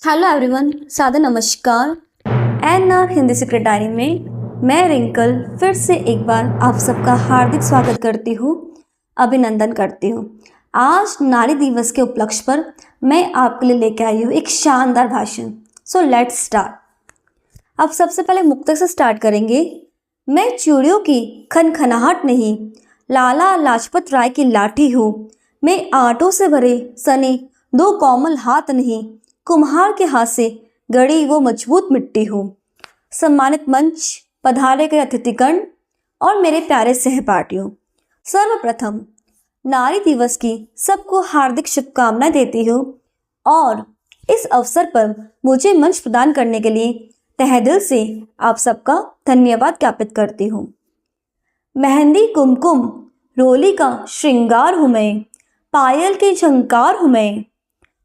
Hello everyone, सादर नमस्कार। NR Hindi secret diary में मैं रिंकल फिर से एक बार आप सबका हार्दिक स्वागत करती हूँ, अभिनंदन करती हूँ। आज नारी दिवस के उपलक्ष्य पर मैं आपके लिए लेकर आई हूँ एक शानदार भाषण। So let's start. अब सबसे पहले मुक्तक से स्टार्ट करेंगे। मैं चूड़ियों की खनखनाहट नहीं, लाला लाजपत राय की लाठी हूँ। मैं आटों से भरे सने दो कोमल हाथ नहीं, कुम्हार के हाथ से गढ़ी वो मजबूत मिट्टी हूँ। सम्मानित मंच, पधारे गए अतिथिगण और मेरे प्यारे सहपाठियों, सर्वप्रथम नारी दिवस की सबको हार्दिक शुभकामनाएं देती हूँ और इस अवसर पर मुझे मंच प्रदान करने के लिए तहे दिल से आप सबका धन्यवाद ज्ञापित करती हूँ। मेहंदी कुमकुम रोली का श्रृंगार हूँ मैं, पायल की झंकार हूँ मैं,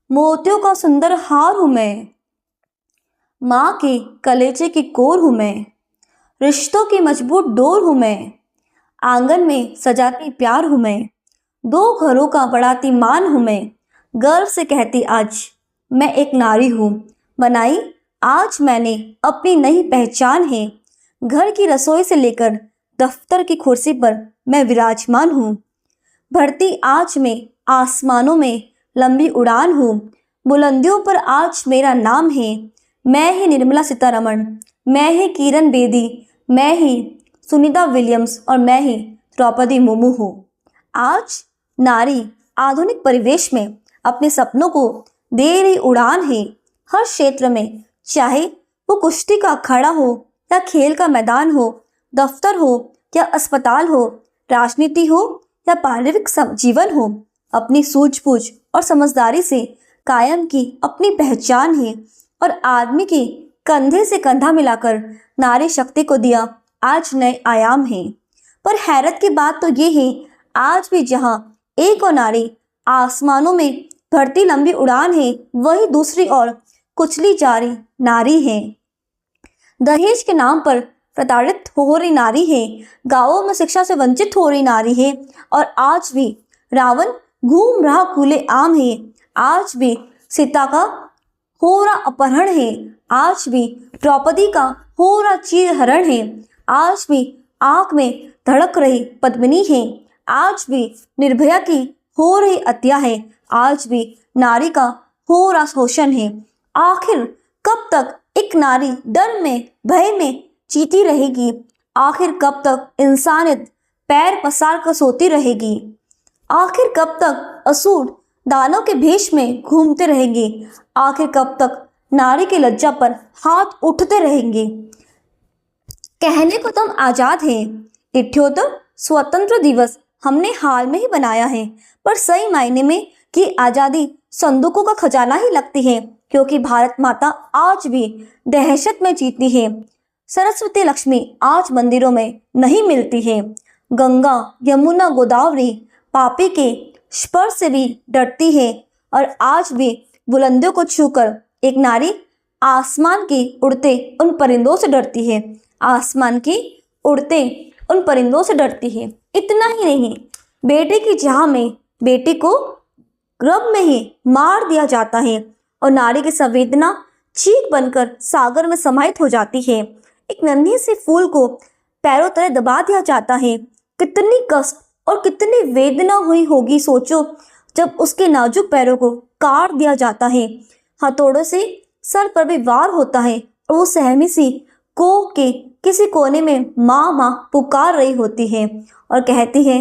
मोतियों का सुंदर हार हूँ मैं, माँ के कलेजे की कोर हूँ मैं, रिश्तों की मजबूत डोर हूँ मैं, आंगन में सजाती प्यार हूँ मैं, दो घरों का बढ़ाती मान हूँ मैं, गर्व से कहती आज मैं एक नारी हूँ। बनाई आज मैंने अपनी नई पहचान है, घर की रसोई से लेकर दफ्तर की कुर्सी पर मैं विराजमान हूँ। भरती आज मैं आसमानों में लंबी उड़ान हूँ, बुलंदियों पर आज मेरा नाम है। मैं ही निर्मला सीतारमण, मैं ही किरण बेदी, मैं ही सुनीता विलियम्स और मैं ही द्रौपदी मुर्मू हूँ। आज नारी आधुनिक परिवेश में अपने सपनों को दे रही उड़ान है। हर क्षेत्र में, चाहे वो कुश्ती का अखाड़ा हो या खेल का मैदान हो, दफ्तर हो या अस्पताल हो, राजनीति हो या पारिवारिक जीवन हो, अपनी सूझबूझ और समझदारी से कायम की अपनी पहचान है और आदमी के कंधे से कंधा मिलाकर नारी शक्ति को दिया आज नए आयाम है। पर हैरत की बात तो ये है, आज भी जहां एक और नारी आसमानों में भरती लंबी उड़ान है, वही दूसरी ओर कुचली जा रही नारी है, दहेज के नाम पर प्रताड़ित हो रही नारी है, गांवों में शिक्षा से वंचित हो रही नारी है और आज भी रावण घूम रहा खुले आम है। आज भी सीता का हो रहा अपहरण है, आज भी द्रौपदी का हो रहा चीरहरण है, आज भी आंख में धड़क रही पद्मिनी है, आज भी निर्भया की हो रही हत्या है, आज भी नारी का हो रहा शोषण है। आखिर कब तक एक नारी डर में भय में जीती रहेगी? आखिर कब तक इंसानियत पैर पसार कर सोती रहेगी? आखिर कब तक असुर दानों के भेष में घूमते रहेंगे? आखिर कब तक नारी की लज्जा पर हाथ उठते रहेंगे? कहने को तुम आजाद हैं, इठ्योत्तर स्वतंत्र दिवस हमने हाल में ही बनाया है, पर सही मायने में कि आज़ादी संदूकों का खजाना ही लगती है, क्योंकि भारत माता आज भी दहशत में जीती है। सरस्वती लक्ष्मी आज मंदिरों में नहीं मिलती है। गंगा यमुना गोदावरी पापी के स्पर्श से भी डरती है और आज भी बुलंदियों को छूकर एक नारी आसमान के उड़ते उन परिंदों से डरती है, आसमान के उड़ते उन परिंदों से डरती है। इतना ही नहीं, बेटे की चाह में बेटी को गर्भ में ही मार दिया जाता है और नारी की संवेदना चीख बनकर सागर में समाहित हो जाती है। एक नन्ही सी फूल को पैरों तले दबा दिया जाता है। कितनी कष्ट और कितनी वेदना हुई होगी सोचो, जब उसके नाजुक पैरों को काट दिया जाता है, हथौड़ों से सर पर भी वार होता है और वो सहमी सी कोह के किसी कोने में माँ माँ पुकार रही होती है और कहती है,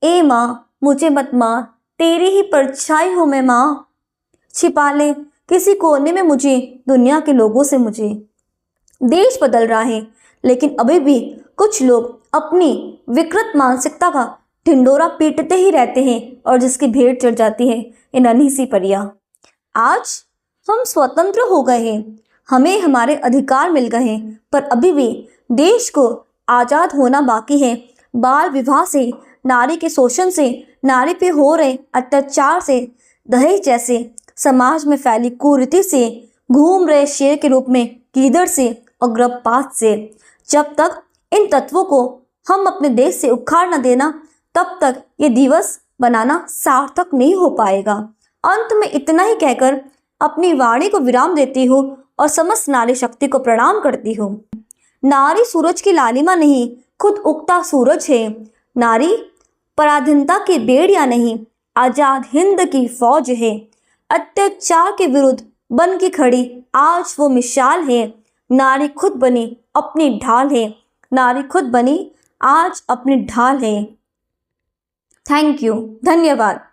ए माँ मुझे मत मार, तेरी ही परछाई हूँ मैं माँ, छिपा ले किसी कोने में मुझे दुनिया के लोगों से। मुझे देश बदल रहा है, लेकिन अभी भी कुछ लोग अपनी विकृत मानसिकता का ढिंडोरा पीटते ही रहते हैं और जिसकी भेड़ चढ़ जाती है इन नन्ही सी परियां। आज हम स्वतंत्र हो गए हैं, हमें हमारे अधिकार मिल गए हैं, पर अभी भी देश को आज़ाद होना बाकी है। बाल विवाह से, नारी के शोषण से, नारी पे हो रहे अत्याचार से, दहेज जैसे समाज में फैली कुरीति से, घूम रहे शेर के रूप में गीदड़ से और गर्भपात से, जब तक इन तत्वों को हम अपने देश से उखाड़ न देना, तब तक ये दिवस बनाना सार्थक नहीं हो पाएगा। अंत में इतना ही कहकर अपनी वाणी को विराम देती हूँ और समस्त नारी शक्ति को प्रणाम करती हूँ। नारी सूरज की लालिमा नहीं, खुद उगता सूरज है। नारी पराधीनता की बेड़िया नहीं, आजाद हिंद की फौज है। अत्याचार के विरुद्ध बन की खड़ी आज वो मिसाल है। नारी खुद बनी अपनी ढाल है। नारी खुद बनी आज अपनी ढाल है। थैंक यू, धन्यवाद।